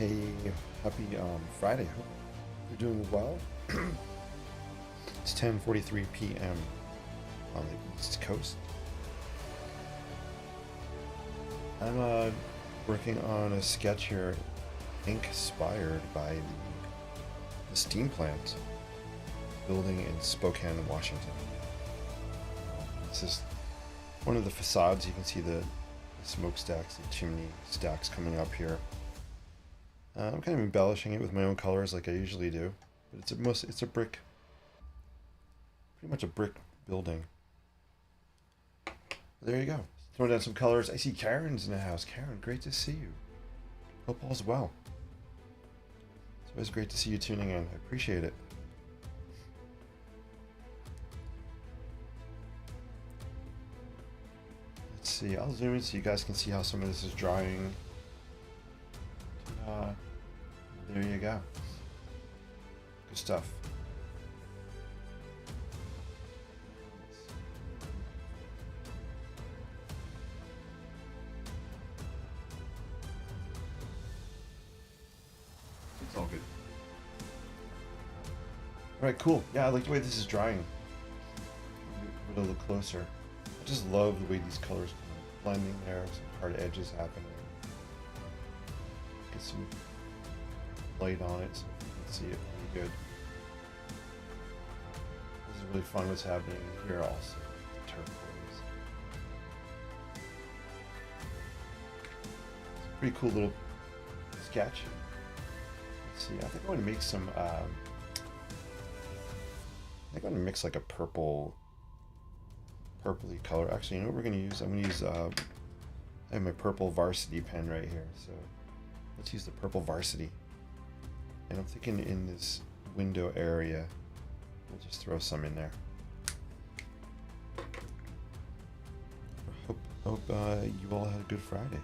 Hey, happy Friday. Hope you're doing well. It's 10:43 p.m. on the East Coast. I'm working on a sketch here, ink-spired by the steam plant building in Spokane, Washington. This is one of the facades. You can see the smokestacks, the chimney stacks coming up here. I'm kind of embellishing it with my own colors like I usually do, but it's a brick, pretty much a brick building. There you go. Throwing down some colors. I see Karen's in the house. Karen, great to see you. Hope all's well. It's always great to see you tuning in. I appreciate it. Let's see. I'll zoom in so you guys can see how some of this is drying. There you go. Good stuff. It's all good. Alright, cool. Yeah, I like the way this is drying. Put it a little closer. I just love the way these colors kind of blending there. Some hard edges happening. Get some light on it so you can see it pretty good. This is really fun what's happening here also. Turquoise. It's a pretty cool little sketch. Let's see, I think I want to make some I think I'm going to mix like a purpley color. Actually, you know what we're going to use? I'm going to use I have my purple varsity pen right here, so let's use the purple varsity. And I'm thinking in this window area, we'll just throw some in there. Hope you all had a good Friday.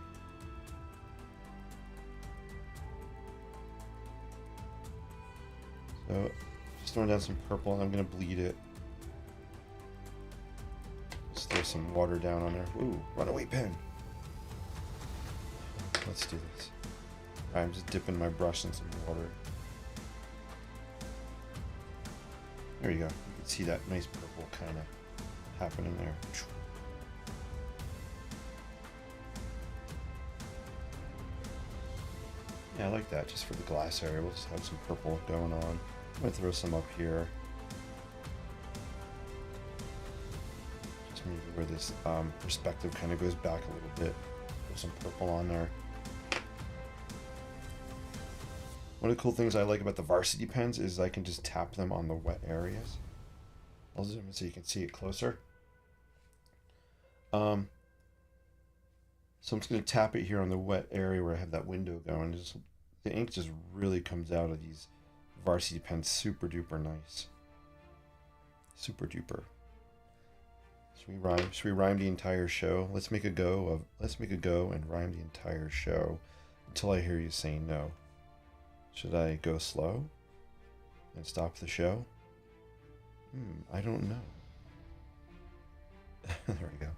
So, just throwing down some purple, and I'm gonna bleed it. Just throw some water down on there. Ooh, runaway pen. Let's do this. I'm just dipping my brush in some water. There you go. You can see that nice purple kind of happening there. Yeah, I like that. Just for the glass area, we'll just have some purple going on. I'm going to throw some up here. Just maybe where this perspective kind of goes back a little bit. Throw some purple on there. One of the cool things I like about the varsity pens is I can just tap them on the wet areas. I'll zoom in so you can see it closer. So I'm just going to tap it here on the wet area where I have that window going. The ink just really comes out of these varsity pens super duper nice. Super duper. Should we rhyme the entire show? Let's make a go and rhyme the entire show until I hear you say no. Should I go slow and stop the show? I don't know. There we go.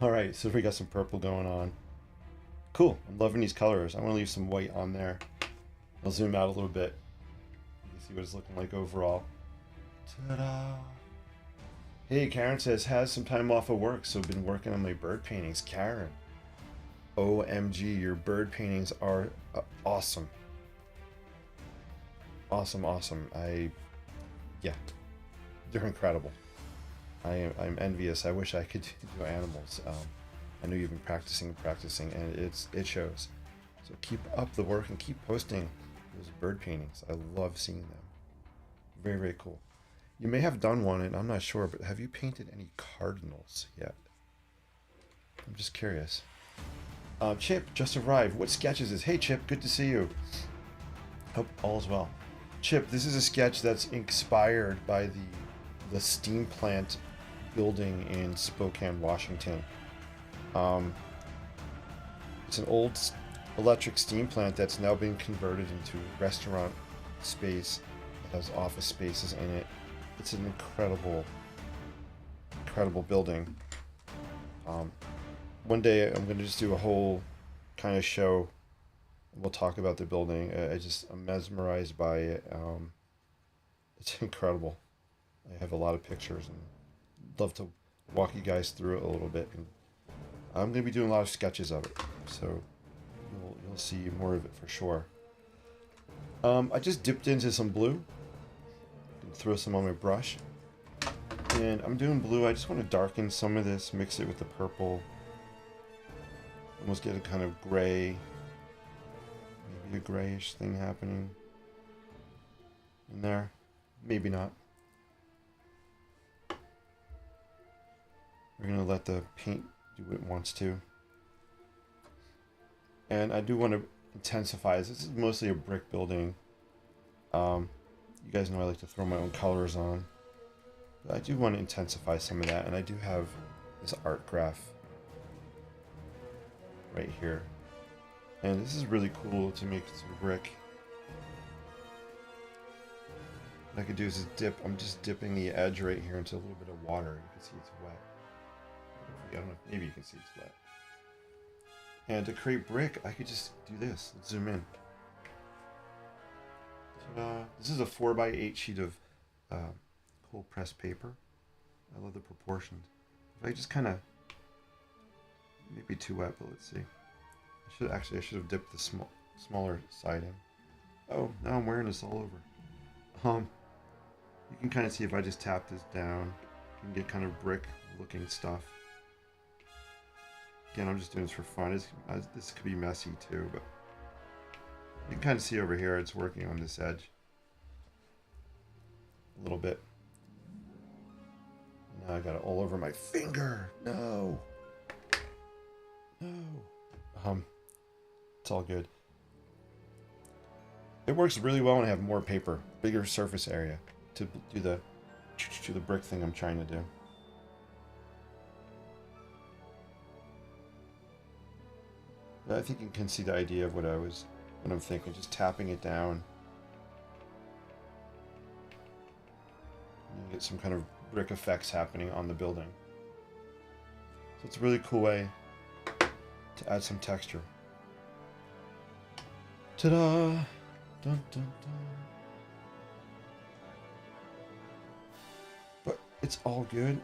Alright, so we got some purple going on. Cool, I'm loving these colors. I want to leave some white on there. I'll zoom out a little bit. You can see what it's looking like overall. Ta-da! Hey, Karen says, has some time off of work, so been working on my bird paintings. Karen, OMG, your bird paintings are awesome. Awesome. Yeah, they're incredible. I'm envious. I wish I could do animals. I know you've been practicing, and it shows. So keep up the work and keep posting those bird paintings. I love seeing them. Very, very cool. You may have done one, and I'm not sure, but have you painted any cardinals yet? I'm just curious. Chip just arrived. What sketch is this? Hey, Chip, good to see you. Hope all is well. Chip, this is a sketch that's inspired by the steam plant building in Spokane, Washington. It's an old electric steam plant that's now been converted into restaurant space. It has office spaces in it. It's an incredible building. One day I'm going to just do a whole kind of show We'll talk about the building. I'm mesmerized by it. It's incredible. I have a lot of pictures and love to walk you guys through it a little bit. And I'm going to be doing a lot of sketches of it, so you'll see more of it for sure. I just dipped into some blue and throw some on my brush. And I'm doing blue. I just want to darken some of this, mix it with the purple. Almost get a kind of gray, maybe a grayish thing happening in there. Maybe not. We're going to let the paint do what it wants to. And I do want to intensify this. This is mostly a brick building. You guys know I like to throw my own colors on. But I do want to intensify some of that. And I do have this art graph right here. And this is really cool to make some brick. What I could do is just I'm just dipping the edge right here into a little bit of water. You can see it's wet. I don't know, maybe you can see it's wet. And to create brick, I could just do this. Let's zoom in. Ta-da. This is a 4x8 sheet of cold pressed paper. I love the proportions. If I just kind of, maybe too wet, but let's see. I should have dipped the smaller side in. Oh, now I'm wearing this all over. You can kind of see if I just tap this down, you can get kind of brick looking stuff. Again, I'm just doing this for fun. This could be messy too, but you can kind of see over here it's working on this edge a little bit. Now I got it all over my finger. No. It's all good. It works really well when I have more paper, bigger surface area to do the brick thing I'm trying to do. But I think you can see the idea of what I'm thinking, just tapping it down. And you get some kind of brick effects happening on the building. So it's a really cool way to add some texture. Ta-da! Dun, dun, dun. But it's all good.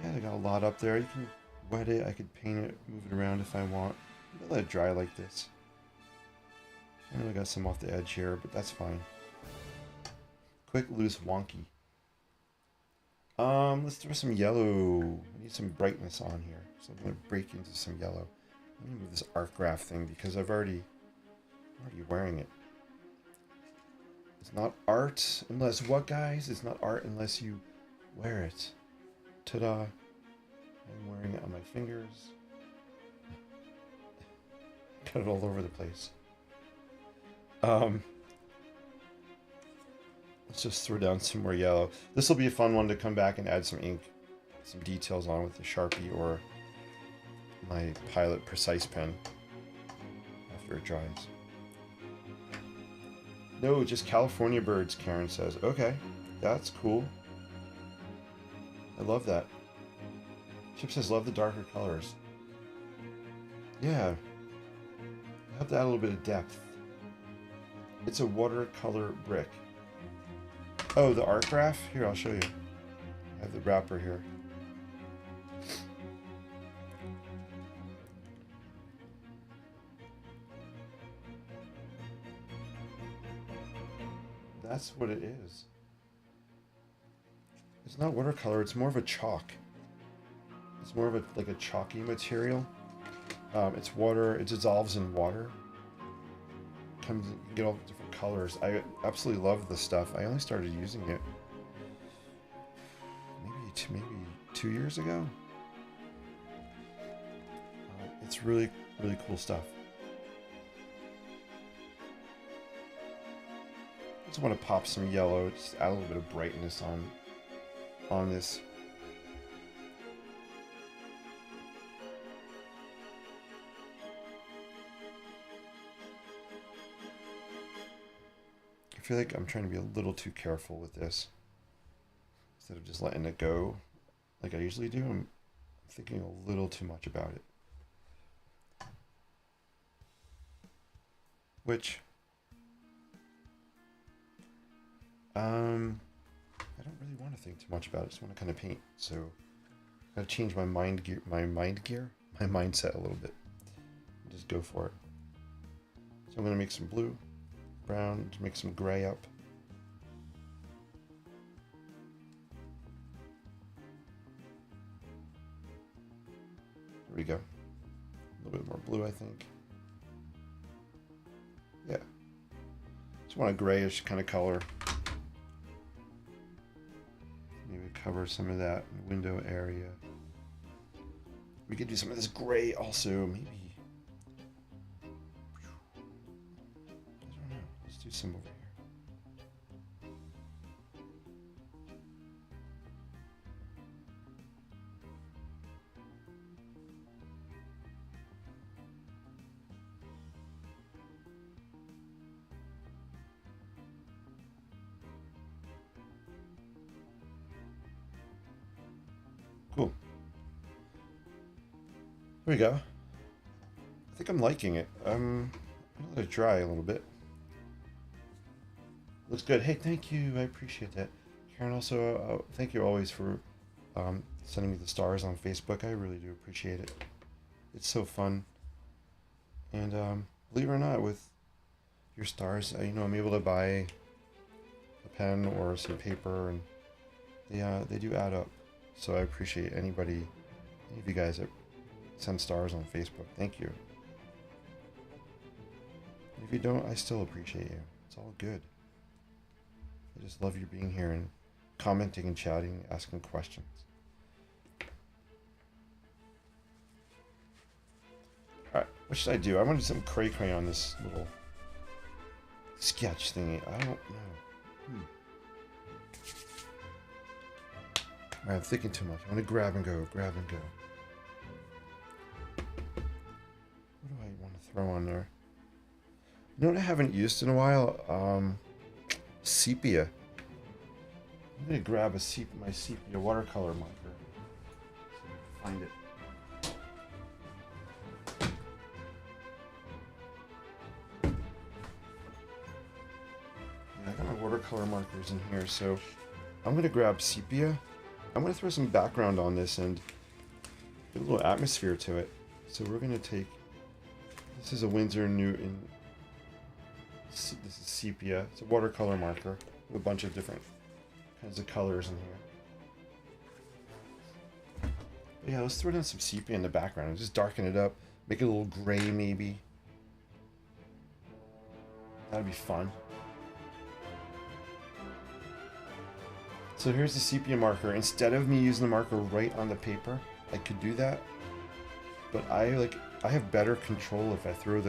Yeah, I got a lot up there. You can wet it. I could paint it, move it around if I want. I'll let it dry like this. I know I got some off the edge here, but that's fine. Quick, loose, wonky. Let's throw some yellow. I need some brightness on here. So I'm going to break into some yellow. Let me move this art graph thing because I'm already wearing it. It's not art unless what, guys? It's not art unless you wear it. Ta-da. I'm wearing it on my fingers. Got it all over the place. Let's just throw down some more yellow. This will be a fun one to come back and add some ink, some details on with the Sharpie or my Pilot Precise pen after it dries. No, just California birds, Karen says. Okay, that's cool. I love that. Chip says, love the darker colors. Yeah. I have to add a little bit of depth. It's a watercolor brick. Oh, the art graph? Here, I'll show you. I have the wrapper here. That's what it is. It's not watercolor, it's more of a chalk. It's more of like a chalky material. It's water, it dissolves in water. You get all different colors. I absolutely love this stuff. I only started using it maybe 2 years ago. It's really, really cool stuff. I just want to pop some yellow, just add a little bit of brightness on this. I feel like I'm trying to be a little too careful with this. Instead of just letting it go like I usually do, I'm thinking a little too much about it. which I don't really want to think too much about it. I just want to kind of paint. So I gotta change my mindset a little bit. Just go for it. So I'm gonna make some blue, brown, to make some gray up. There we go. A little bit more blue, I think. Yeah. Just want a grayish kind of color. Maybe cover some of that window area. We could do some of this gray also, maybe. I don't know. Let's do some over here. Cool. There we go. I think I'm liking it. I'm gonna let it dry a little bit. Looks good. Hey, thank you. I appreciate that. Karen, also, thank you always for sending me the stars on Facebook. I really do appreciate it. It's so fun. And believe it or not, with your stars, I'm able to buy a pen or some paper, and they do add up. So I appreciate any of you guys that send stars on Facebook. Thank you. And if you don't, I still appreciate you. It's all good. I just love you being here and commenting and chatting, asking questions. Alright, what should I do? I want to do some cray on this little sketch thingy. I don't know. I'm thinking too much. I'm gonna grab and go. What do I want to throw on there? You know what I haven't used in a while? Sepia. I'm gonna grab my sepia watercolor marker. So I can find it. Yeah, I got my watercolor markers in here, so I'm gonna grab sepia. I'm going to throw some background on this and get a little atmosphere to it. So we're going to take, this is a Winsor Newton, this is sepia. It's a watercolor marker with a bunch of different kinds of colors in here. But yeah, let's throw down some sepia in the background and just darken it up. Make it a little gray maybe. That'd be fun. So here's the sepia marker. Instead of me using the marker right on the paper, I could do that. But I have better control if I throw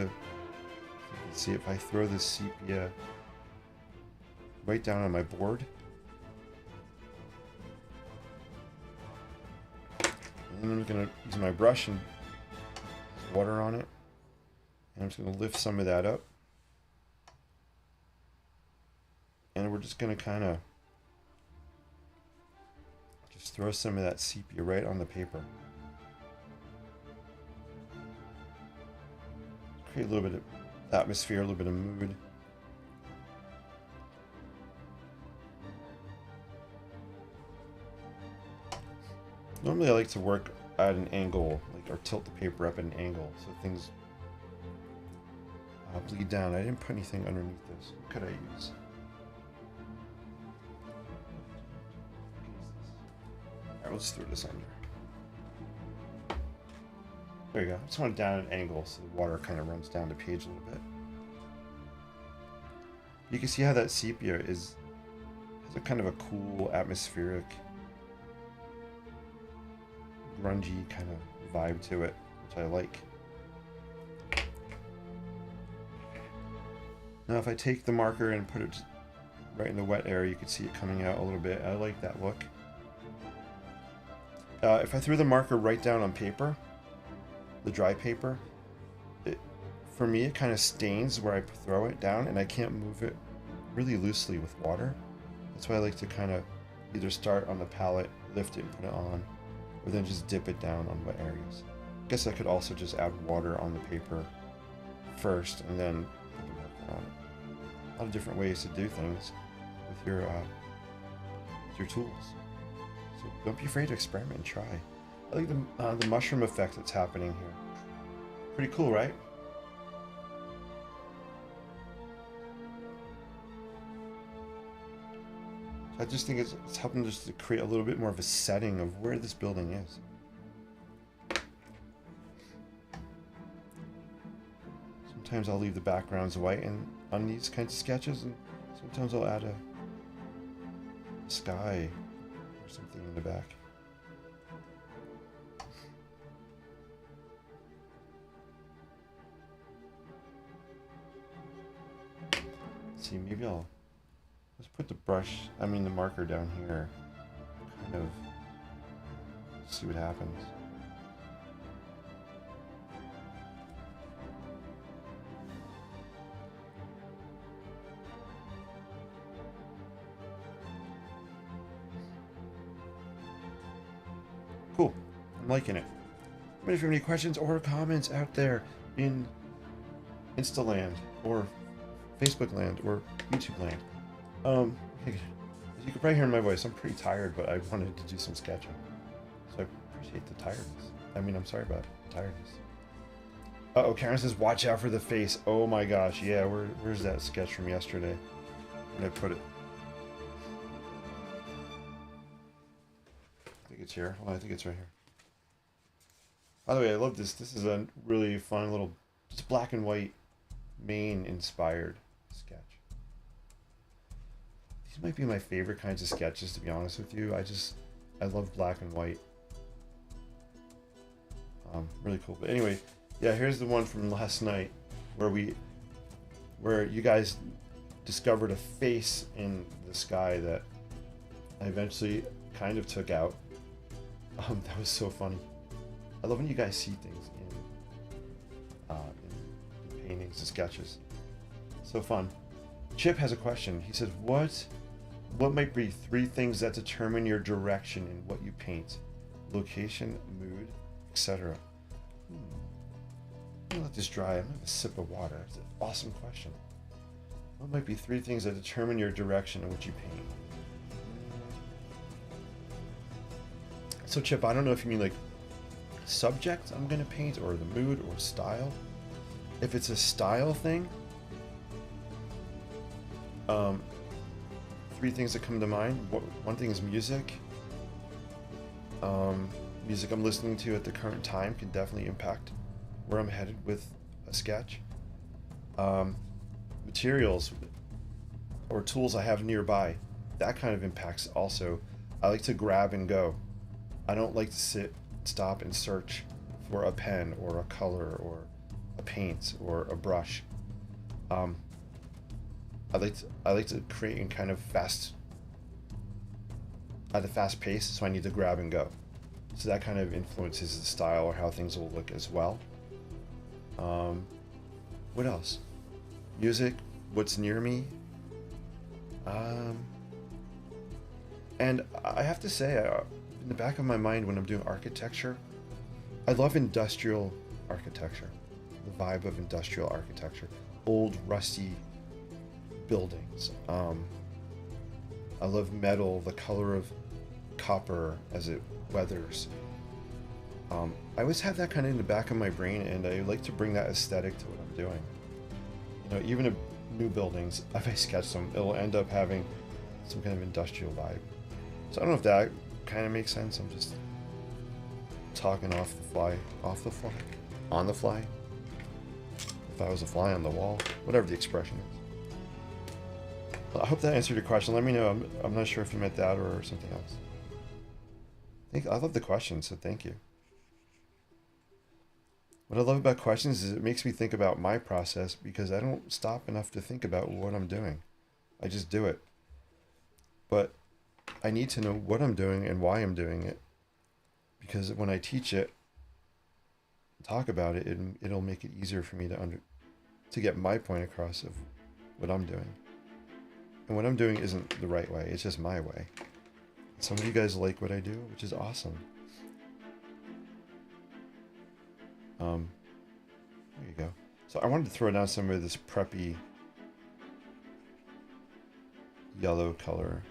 if I throw the sepia right down on my board. And I'm gonna use my brush and water on it. And I'm just gonna lift some of that up. And we're just gonna kinda just throw some of that sepia right on the paper. Create a little bit of atmosphere, a little bit of mood. Normally I like to work at an angle, or tilt the paper up at an angle so things bleed down. I didn't put anything underneath this. What could I use? Alright, let's throw this under. There you go. I just want it down at an angle so the water kind of runs down the page a little bit. You can see how that sepia has a kind of a cool, atmospheric, grungy kind of vibe to it, which I like. Now if I take the marker and put it right in the wet area, you can see it coming out a little bit. I like that look. If I threw the marker right down on paper, the dry paper, for me it kind of stains where I throw it down, and I can't move it really loosely with water. That's why I like to kind of either start on the palette, lift it and put it on, or then just dip it down on wet areas. I guess I could also just add water on the paper first and then put the marker a lot of different ways to do things with your tools. So don't be afraid to experiment and try. I like the mushroom effect that's happening here. Pretty cool, right? I just think it's helping just to create a little bit more of a setting of where this building is. Sometimes I'll leave the backgrounds white and on these kinds of sketches, and sometimes I'll add a sky or something in the back. Let's see, maybe let's put the marker down here. Kind of see what happens. Cool. I'm liking it. But if you have any questions or comments out there in Insta land or Facebook land or YouTube land, as you can probably hear in my voice, I'm pretty tired, but I wanted to do some sketching. So I appreciate the tiredness. I'm sorry about tiredness. Uh-oh, Karen says, watch out for the face. Oh my gosh, yeah, where's that sketch from yesterday? Where'd I put it? I think it's here. Oh, I think it's right here. By the way, I love this. This is a really fun little, it's black and white, Maine inspired sketch. These might be my favorite kinds of sketches, to be honest with you. I love black and white. Really cool. But anyway, yeah, here's the one from last night where you guys discovered a face in the sky that I eventually kind of took out. That was so funny. I love when you guys see things in paintings and sketches. So fun. Chip has a question. He says, what might be 3 things that determine your direction in what you paint? Location, mood, etc. I'm gonna let this dry. I'm gonna have a sip of water. It's an awesome question. What might be 3 things that determine your direction in what you paint? So Chip, I don't know if you mean like subject I'm gonna paint or the mood or style. If it's a style thing, 3 things that come to mind. One thing is music. Music I'm listening to at the current time can definitely impact where I'm headed with a sketch. Materials or tools I have nearby, that kind of impacts also. I like to grab and go. I don't like to stop and search for a pen or a color or a paint or a brush. I like to create in kind of at a fast pace, so I need to grab and go. So that kind of influences the style or how things will look as well. What else? Music, what's near me. And I have to say, in the back of my mind when I'm doing architecture, I love industrial architecture, the vibe of industrial architecture, old rusty buildings. I love metal, the color of copper as it weathers. I always have that kind of in the back of my brain, and I like to bring that aesthetic to what I'm doing. You know, even new buildings, if I sketch them, it'll end up having some kind of industrial vibe. So I don't know if that kind of makes sense. I'm just talking on the fly. If I was a fly on the wall, whatever the expression is. Well, I hope that answered your question. Let me know. I'm not sure if you meant that or something else. I love the question, so thank you. What I love about questions is it makes me think about my process, because I don't stop enough to think about what I'm doing. I just do it. But I need to know what I'm doing and why I'm doing it, because when I teach it, talk about it, it'll make it easier for me to get my point across of what I'm doing. And what I'm doing isn't the right way, it's just my way. Some of you guys like what I do, which is awesome. There you go. So I wanted to throw down some of this preppy yellow color.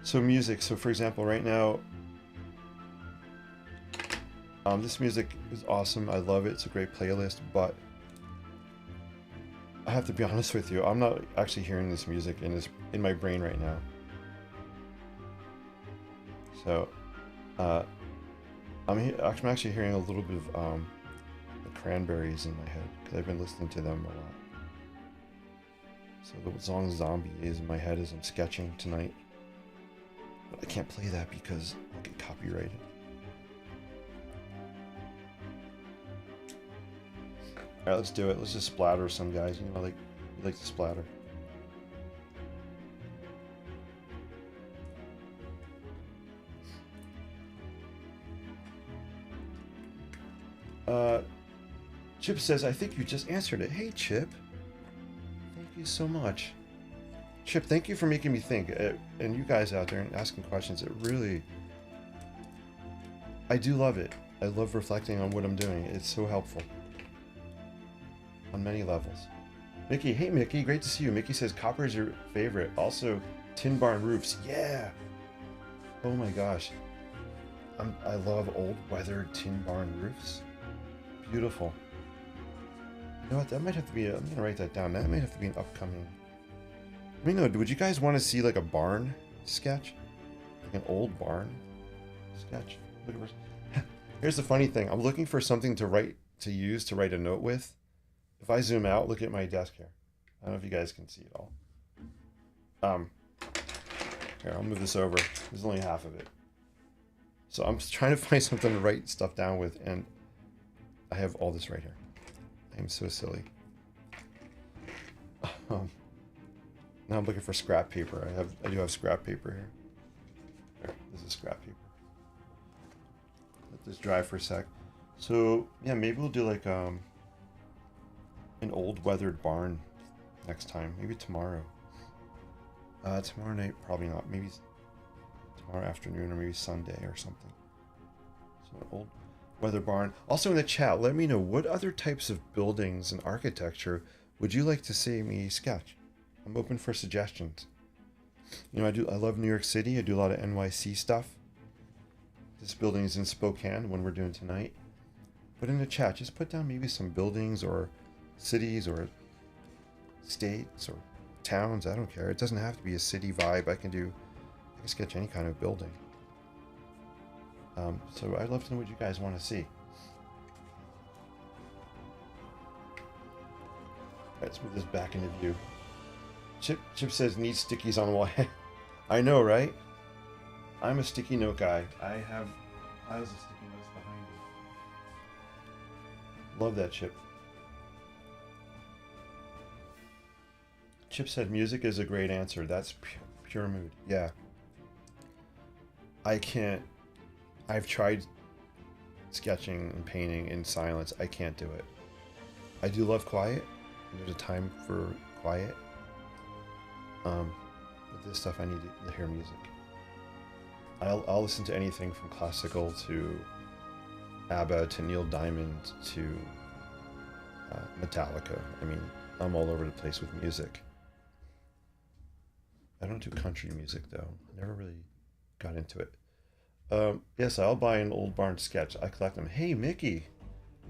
So music. So for example, right now, this music is awesome. I love it. It's a great playlist, but I have to be honest with you. I'm not actually hearing this music in my brain right now. So, I'm actually hearing a little bit of the Cranberries in my head because I've been listening to them a lot. So the song "Zombie" is in my head as I'm sketching tonight. But I can't play that because I'll get copyrighted. Alright, let's do it. Let's just splatter some guys. You know, we like to splatter. Chip says, I think you just answered it. Hey, Chip. Thank you so much. Chip, thank you for making me think. And you guys out there and asking questions, it really... I do love it. I love reflecting on what I'm doing. It's so helpful. On many levels. Mickey, hey Mickey, great to see you. Mickey says copper is your favorite. Also, tin barn roofs. Yeah. Oh my gosh. I love old weathered tin barn roofs. Beautiful. You know what? That might have to be. I'm gonna write that down. That might have to be an upcoming. I mean, no. Would you guys want to see like a barn sketch, like an old barn sketch? Here's the funny thing. I'm looking for something to use to write a note with. If I zoom out, look at my desk here. I don't know if you guys can see it all. Here, I'll move this over. There's only half of it. So I'm trying to find something to write stuff down with, and I have all this right here. I'm so silly. Now I'm looking for scrap paper. I do have scrap paper here. There, this is scrap paper. Let this dry for a sec. So yeah, maybe we'll do like an old weathered barn next time. Maybe tomorrow. Tomorrow night, probably not. Maybe tomorrow afternoon or maybe Sunday or something. So an old weather barn. Also in the chat, let me know what other types of buildings and architecture would you like to see me sketch. I'm open for suggestions. You know, I love New York City. I do a lot of NYC stuff. This building is in Spokane, one we're doing tonight. But in the chat, just put down maybe some buildings or cities or states or towns. I don't care. It doesn't have to be a city vibe. I can sketch any kind of building. So I'd love to know what you guys want to see. Let's move this back into view. Chip says need stickies on the wall. I know, right? I'm a sticky note guy. I have piles of sticky notes behind me. Love that, Chip. Chip said music is a great answer. That's pure mood. Yeah. I've tried sketching and painting in silence. I can't do it. I do love quiet. There's a time for quiet. But this stuff, I need to hear music. I'll listen to anything from classical to ABBA to Neil Diamond to Metallica. I mean, I'm all over the place with music. I don't do country music though. I never really got into it. Yes, I'll buy an old barn sketch. I collect them. Hey, Mickey,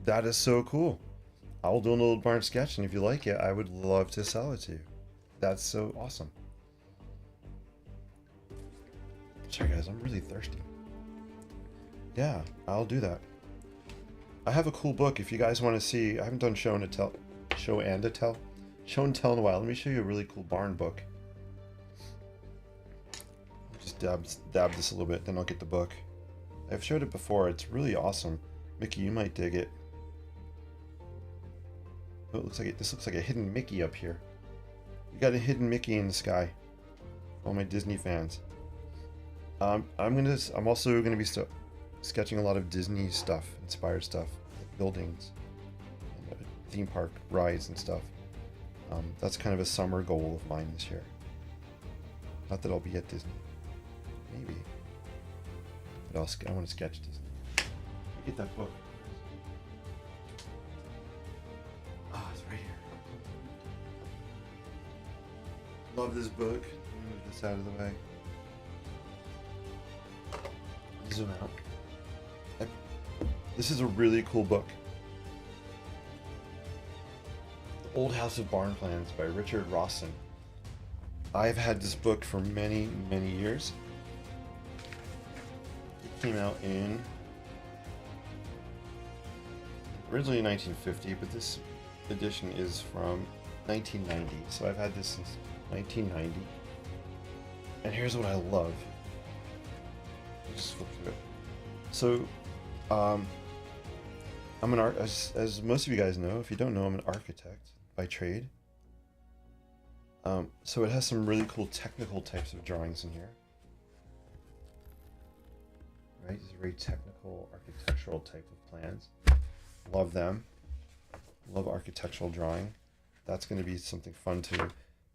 that is so cool. I'll do an old barn sketch, and if you like it, I would love to sell it to you. That's so awesome. Sorry, guys, I'm really thirsty. Yeah, I'll do that. I have a cool book if you guys want to see. I haven't done show and tell in a while. Let me show you a really cool barn book. Just dab this a little bit, then I'll get the book. I've showed it before. It's really awesome. Mickey, you might dig it. Oh, it looks like this looks like a hidden Mickey up here. You got a hidden Mickey in the sky. All my Disney fans. I'm also gonna be sketching a lot of Disney stuff, inspired stuff, like buildings, and, theme park rides and stuff. That's kind of a summer goal of mine this year. Not that I'll be at Disney. Maybe. But I want to sketch Disney. Get that book. Love this book. Let me move this out of the way. Zoom out. This is a really cool book. The Old House of Barn Plans by Richard Rawson. I've had this book for many, many years. It came out in originally 1950, but this edition is from 1990. So I've had this since 1990. And here's what I love. Just flip through it. So, I'm an art, as most of you guys know. If you don't know, I'm an architect by trade. So it has some really cool technical types of drawings in here. Right, these are very technical, architectural type of plans. Love them. Love architectural drawing. That's going to be something fun to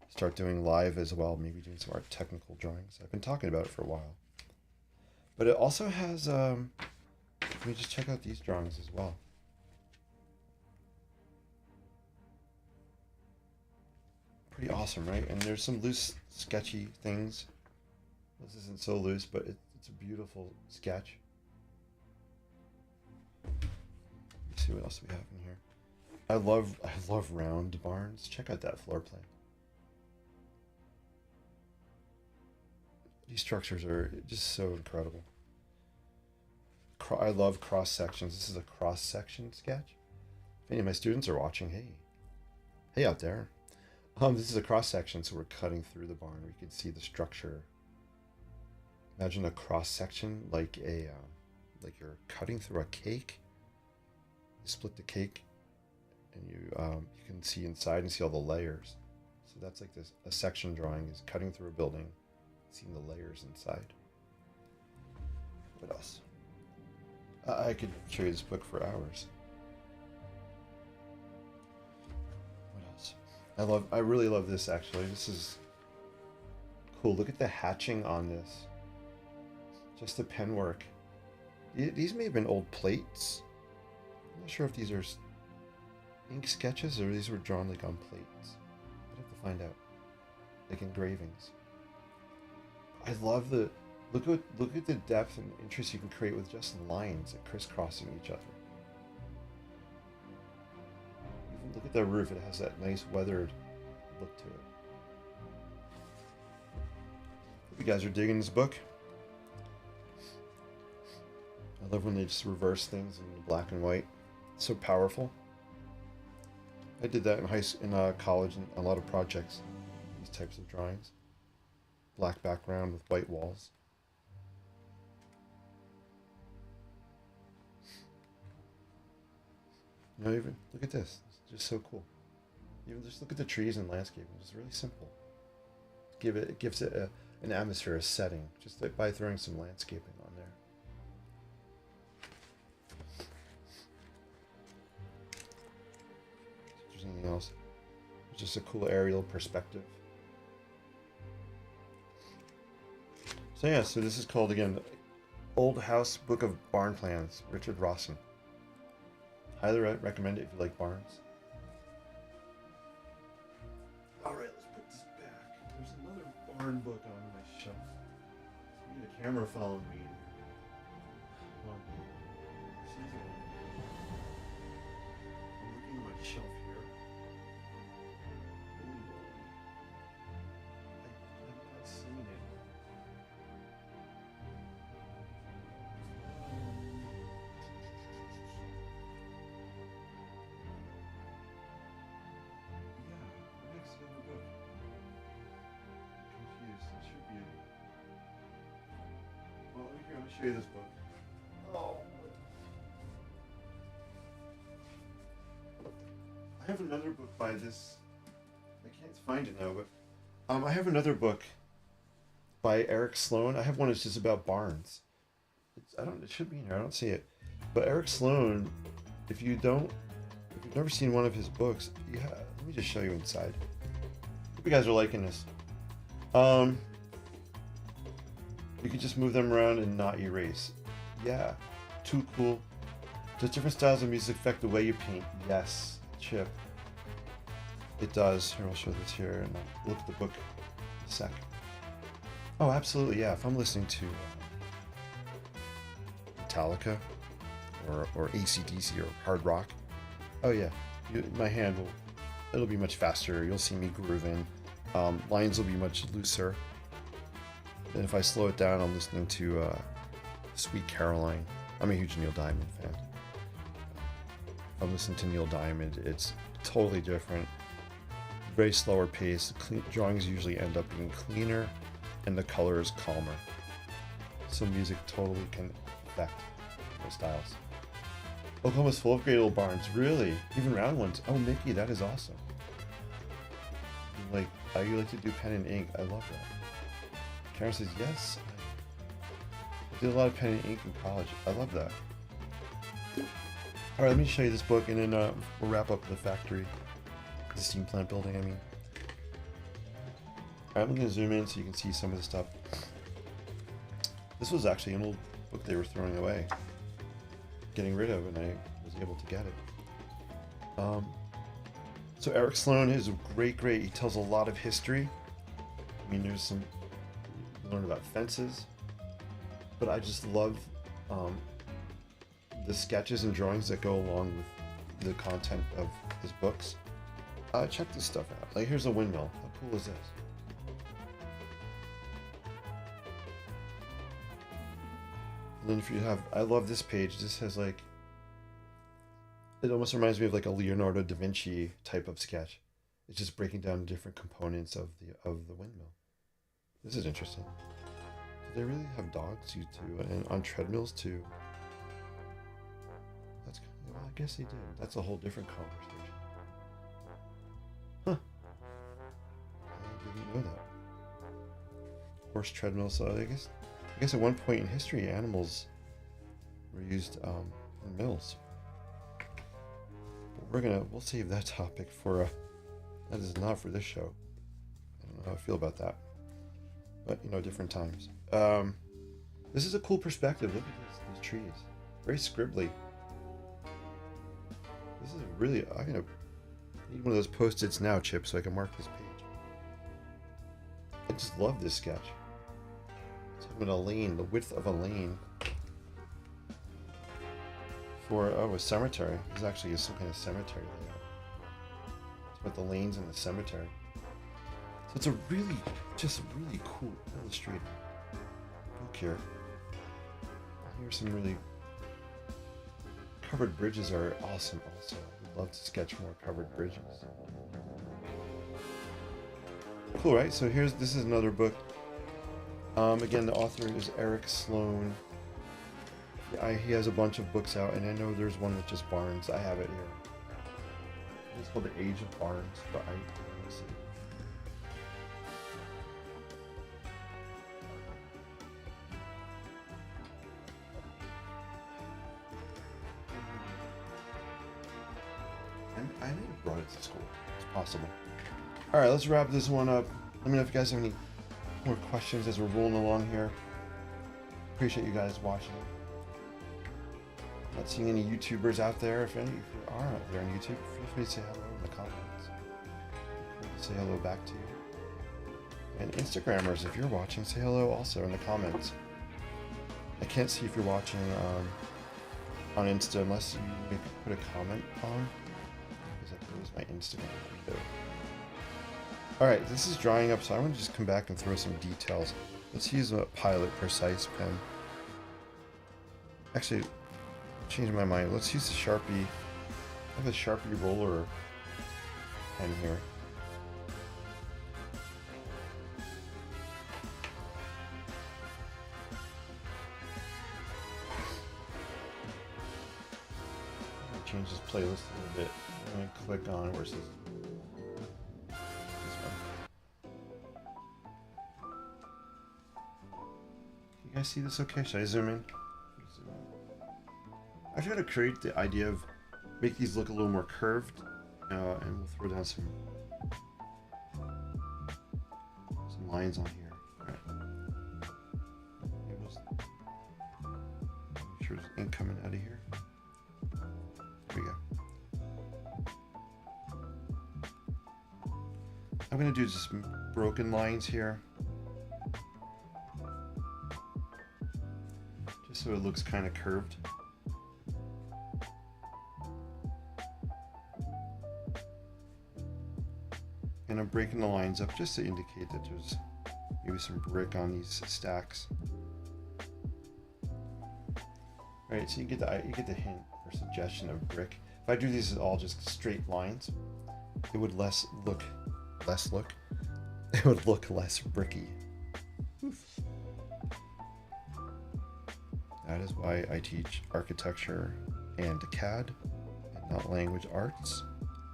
start doing live as well. Maybe doing some art technical drawings. I've been talking about it for a while. But it also has, let me just check out these drawings as well. Pretty awesome, right? And there's some loose, sketchy things. This isn't so loose, but it's a beautiful sketch. Let's see what else we have in here. I love round barns. Check out that floor plan. These structures are just so incredible. I love cross sections. This is a cross section sketch. If any of my students are watching, hey out there. This is a cross section, so we're cutting through the barn. We can see the structure. Imagine a cross section like like you're cutting through a cake. You split the cake, and you can see inside and see all the layers. So that's like this. A section drawing is cutting through a building, seeing the layers inside. What else? I could show you this book for hours. What else? I really love this actually. This is cool. Look at the hatching on this. Just the pen work. These may have been old plates. I'm not sure if these are ink sketches or these were drawn like on plates. I'd have to find out. Like engravings. I love the look at the depth and interest you can create with just lines that crisscrossing each other. Even look at the roof; it has that nice weathered look to it. Hope you guys are digging this book. I love when they just reverse things in black and white. It's so powerful. I did that in college and a lot of projects. These types of drawings. Black background with white walls. You know, even look at this. It's just so cool. Even just look at the trees and landscaping. It's really simple. It gives it an atmosphere, a setting, just like by throwing some landscaping on there. If there's anything else, it's just a cool aerial perspective. So yeah, so this is called again, Old House Book of Barn Plans, Richard Rawson. Highly recommend it if you like barns. All right, let's put this back. There's another barn book on my shelf. I need a camera following me. Well, I'm looking at my shelf here. Holy moly. I've not seen it. Let me show you this book. Oh. I have another book by this. I can't find it now, but I have another book by Eric Sloan. I have one that's just about barns. It should be in here. I don't see it. But Eric Sloan, if you've never seen one of his books, yeah, let me just show you inside. Hope you guys are liking this. You can just move them around and not erase. Yeah, too cool. Does different styles of music affect the way you paint? Yes, Chip. It does. Here, I'll show this here and I'll look at the book. sec. Oh, absolutely, yeah. If I'm listening to Metallica or AC/DC or hard rock, oh yeah, my hand will, it'll be much faster. You'll see me grooving. Lines will be much looser. And if I slow it down, I'm listening to Sweet Caroline. I'm a huge Neil Diamond fan. If I'm listening to Neil Diamond, it's totally different. Very slower pace. Drawings usually end up being cleaner, and the color is calmer. So music totally can affect those styles. Oklahoma's full of great old barns. Really? Even round ones? Oh, Mickey, that is awesome. Like, you like to do pen and ink. I love that. Karen says, yes. I did a lot of pen and ink in college. I love that. Alright, let me show you this book, and then we'll wrap up the factory. The steam plant building, I mean. Alright, I'm going to zoom in so you can see some of the stuff. This was actually an old book they were throwing away, getting rid of, and I was able to get it. So Eric Sloan is great. He tells a lot of history. I mean, there's some, you learn about fences, but I just love the sketches and drawings that go along with the content of his books. Check this stuff out. Like, here's a windmill. How cool is this? And then if you have, I love this page. This has like, it almost reminds me of like a Leonardo da Vinci type of sketch. It's just breaking down different components of the windmill. This is interesting. Do they really have dogs used to and on treadmills too? That's kind of, well, I guess they did. That's a whole different conversation. Huh? I didn't know that. Horse treadmills. So I guess at one point in history, animals were used in mills. We'll save that topic for that is not for this show. I don't know how I feel about that, but you know, different times. This is a cool perspective. Look at these trees, very scribbly. This is really, I'm gonna need one of those post-its now, Chip, so I can mark this page. I just love this sketch. It's having a lane, the width of a lane. For a cemetery. It's actually some kind of cemetery layout. It's about the lanes in the cemetery. So it's a really, just really cool illustrated book here. Here's some really covered bridges are awesome. Also, I'd love to sketch more covered bridges. Cool, right? So this is another book. Again, the author is Eric Sloan. He has a bunch of books out, and I know there's one with just barns. I have it here. It's called The Age of Barns, but I don't see it. I may have brought it to school. It's possible. Alright, let's wrap this one up. Let me know if you guys have any more questions as we're rolling along here. Appreciate you guys watching. Not seeing any YouTubers out there. If you are out there on YouTube, feel free to say hello in the comments. Say hello back to you. And Instagrammers, if you're watching, say hello also in the comments. I can't see if you're watching on Insta unless you put a comment on. Because that was my Instagram window. Alright, this is drying up, so I want to just come back and throw some details. Let's use a Pilot Precise pen. Actually, changing my mind. Let's use the Sharpie. I have a Sharpie roller pen here. Change this playlist a little bit. I'm going to click on where it says this one. Can you guys see this okay? Should I zoom in? I try to create the idea of make these look a little more curved, and we'll throw down some lines on here. All right. Make sure there's ink coming out of here. There we go. I'm gonna do just broken lines here, just so it looks kind of curved. And I'm breaking the lines up just to indicate that there's maybe some brick on these stacks. All right, so you get the hint or suggestion of brick. If I do these as all just straight lines, it would it would look less bricky. Oof. That is why I teach architecture and CAD and not language arts.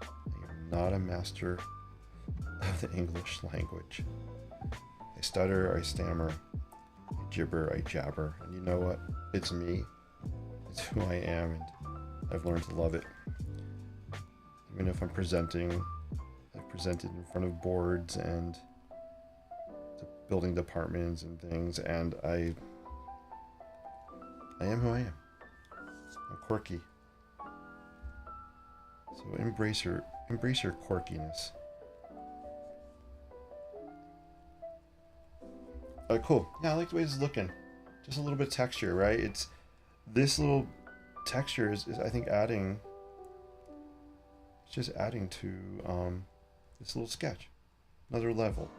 I am not a master of the English language. I stutter, I stammer, I gibber, I jabber, and you know what? It's me. It's who I am, and I've learned to love it. Even if I'm presenting, I've presented in front of boards and building departments and things, and I am who I am. I'm quirky. So embrace your quirkiness. Cool. Yeah, I like the way this is looking. Just a little bit of texture, right? It's this little texture is I think adding. It's just adding to this little sketch, another level.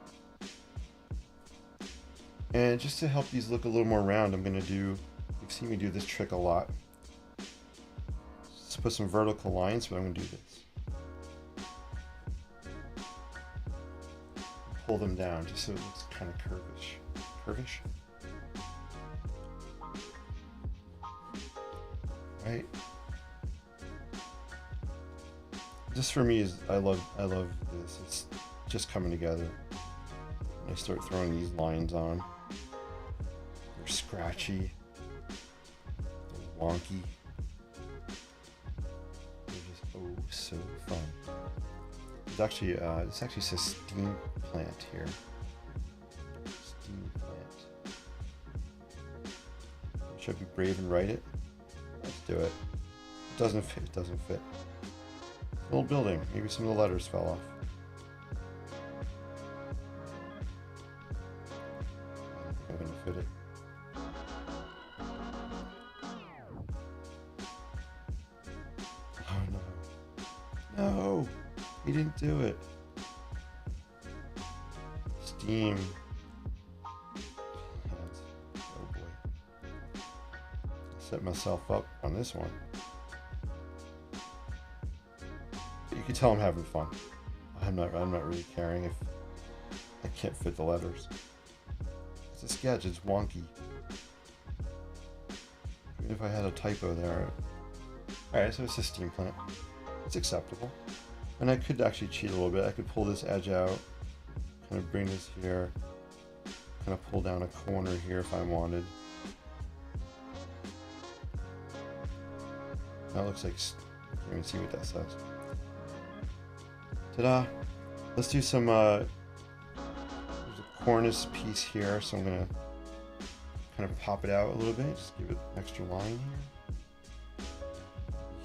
And just to help these look a little more round, I'm gonna do. You've seen me do this trick a lot. Just put some vertical lines, but I'm gonna do this. Pull them down just so it looks kind of curvish. Right? This for me is I love this. It's just coming together. When I start throwing these lines on, they're scratchy, they're wonky. They're just oh so fun. It's actually says steam plant here. Steam plant. Should I be brave and write it? Let's do it. It doesn't fit. It doesn't fit. Little building. Maybe some of the letters fell off. I don't think I'm gonna fit it. Oh no. No! He didn't do it. Steam. Oh boy. Set myself up on this one. You can tell I'm having fun. I'm not really caring if I can't fit the letters. It's a sketch, it's wonky. Even if I had a typo there. Alright, so it's a steam plant. It's acceptable. And I could actually cheat a little bit. I could pull this edge out, kind of bring this here, kind of pull down a corner here if I wanted. That looks like, I can't even see what that says. Ta-da! Let's do some, there's a cornice piece here, so I'm gonna kind of pop it out a little bit, just give it an extra line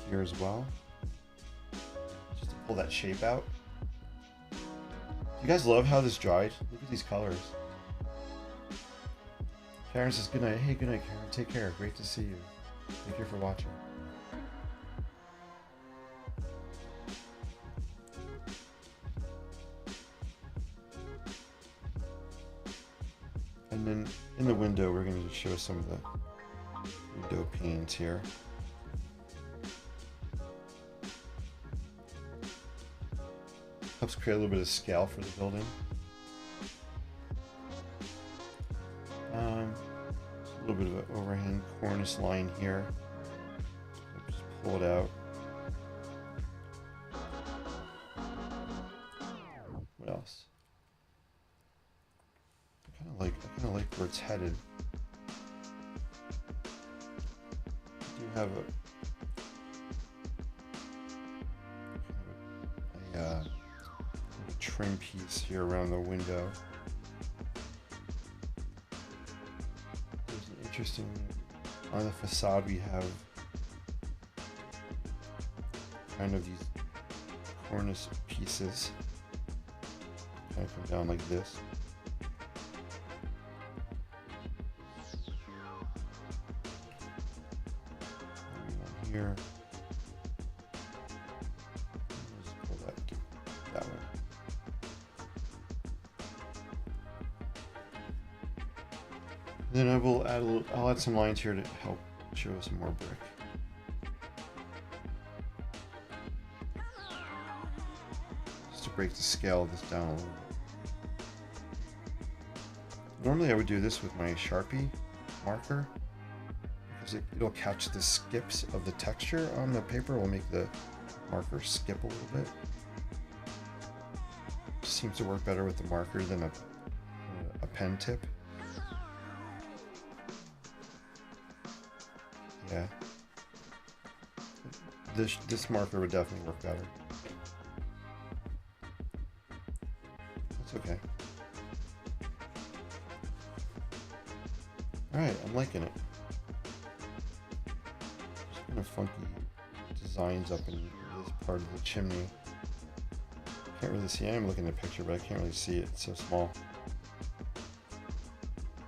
here as well, just to pull that shape out. You guys love how this dried? Look at these colors. Karen says good night. Hey, good night, Karen. Take care. Great to see you. Thank you for watching. And then in the window, we're going to show some of the window panes here. Helps create a little bit of scale for the building. A little bit of an overhang cornice line here. Just pull it out. What else? I kind of like where it's headed. I do have a trim piece here around the window. There's an interesting, on the facade we have kind of these cornice pieces kind of come down like this. Maybe one here. Let's pull that one. Then I will add I'll add some lines here to help show some more brick. Just to break the scale of this down a little bit. Normally I would do this with my Sharpie marker because it'll catch the skips of the texture on the paper. Will make the marker skip a little bit. Seems to work better with the marker than a pen tip. Yeah, this marker would definitely work better. That's okay. All right, I'm liking it. Just kind of funky designs up in this part of the chimney. Can't really see. I'm looking at the picture, but I can't really see it. It's so small.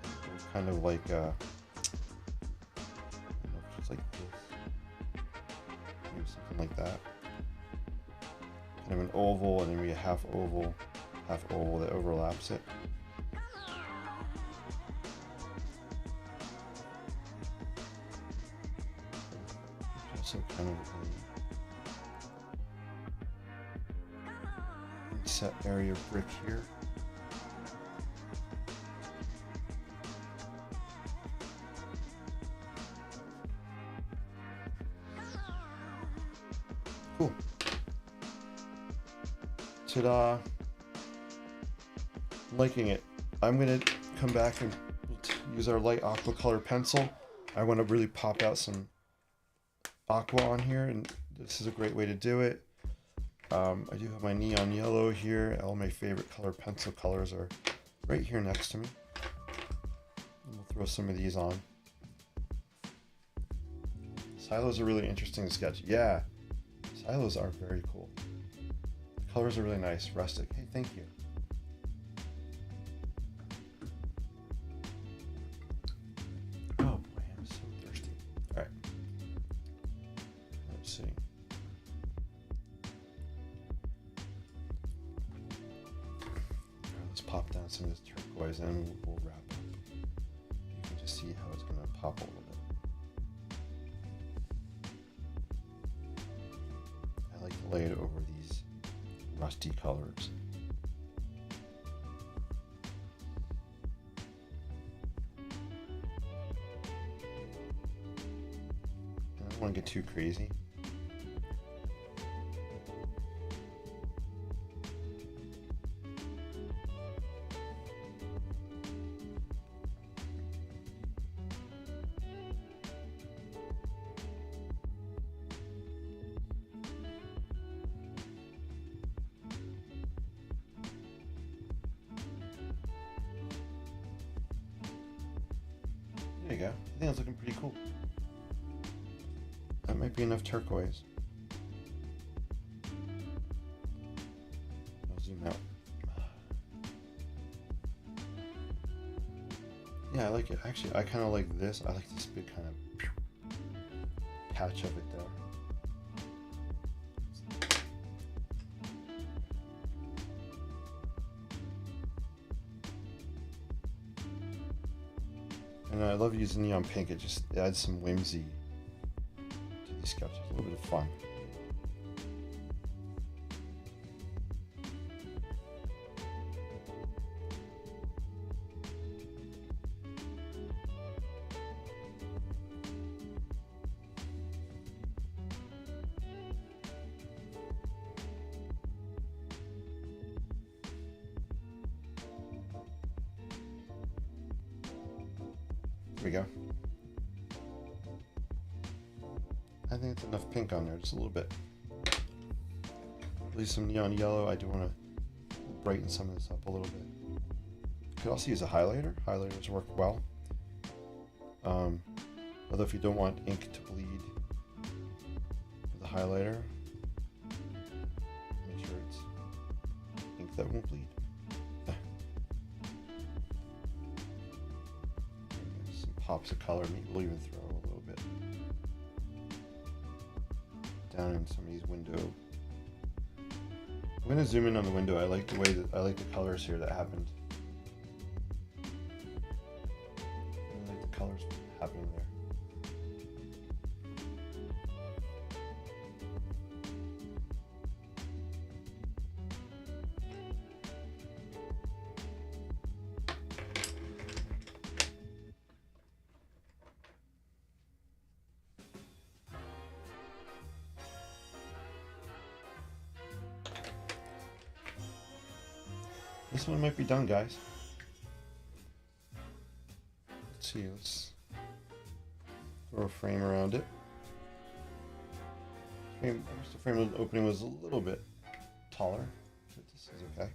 They're kind of like like this, maybe something like that. Kind of an oval, and then maybe a half oval that overlaps it. Also kind of a set area brick here. Cool. Ta-da. Liking it. I'm gonna come back and use our light aqua color pencil. I want to really pop out some aqua on here, and this is a great way to do it. I do have my neon yellow here. All my favorite pencil colors are right here next to me. And we'll throw some of these on. Silos are really interesting to sketch. Yeah. Silos are very cool. The colors are really nice, rustic. Hey, thank you. Oh boy, I'm so thirsty. All right. Let's see. Let's pop down some of this turquoise and we'll wrap up. You can just see how it's going to pop a little bit. Lay it over these rusty colors. I don't want to get too crazy. There you go. I think that's looking pretty cool. That might be enough turquoise. I'll zoom out. Yeah, I like it. Actually, I kind of like this. I like this big kind of patch of it there. And I love using neon pink. It just adds some whimsy to these sketches. A little bit of fun. There we go. I think it's enough pink on there, just a little bit. At least some neon yellow. I do want to brighten some of this up a little bit. You could also use a highlighter. Highlighters work well. Although if you don't want ink to bleed with a highlighter, make sure it's ink that won't bleed. pops of color. Maybe we'll even throw a little bit down in some of these window. I'm gonna zoom in on the window. I like the way that I like the colors here that happened. I like the colors happening there. This one might be done, guys. Let's see, let's throw a frame around it. I wish the frame opening was a little bit taller, but this is okay.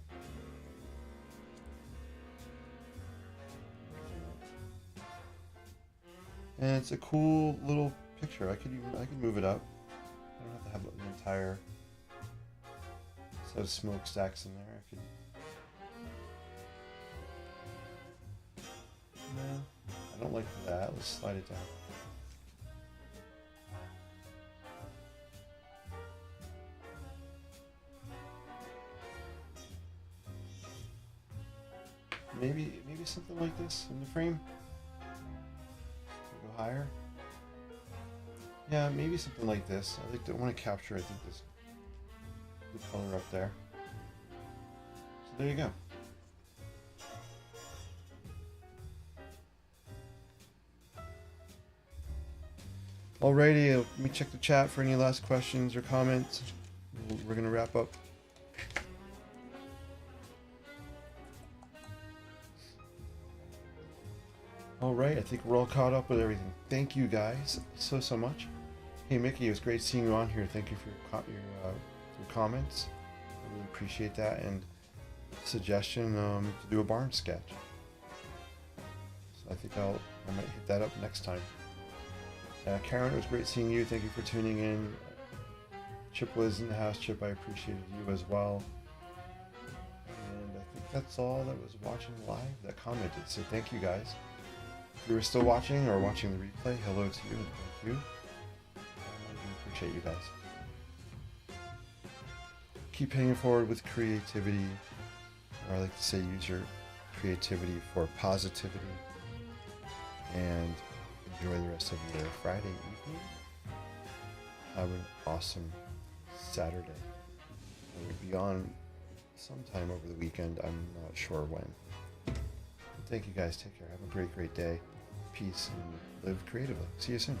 And it's a cool little picture. I could move it up. I don't have to have an entire set of smokestacks in there. I could. No, I don't like that. Let's slide it down. Maybe something like this in the frame. Go higher. Yeah, maybe something like this. I want to capture, I think, this the color up there. So there you go. Alrighty, let me check the chat for any last questions or comments. We're gonna wrap up. Alright, I think we're all caught up with everything. Thank you guys so much. Hey Mickey, it was great seeing you on here. Thank you for your comments. I really appreciate that, and suggestion to do a barn sketch. So I think I might hit that up next time. Karen, it was great seeing you. Thank you for tuning in. Chip was in the house. Chip, I appreciated you as well. And I think that's all that was watching live that commented. So thank you guys. If you were still watching or watching the replay, hello to you and thank you. I appreciate you guys. Keep paying forward with creativity. Or I like to say use your creativity for positivity. And enjoy the rest of your Friday evening. Have an awesome Saturday. I will be on sometime over the weekend. I'm not sure when. But thank you guys. Take care. Have a great day. Peace and live creatively. See you soon.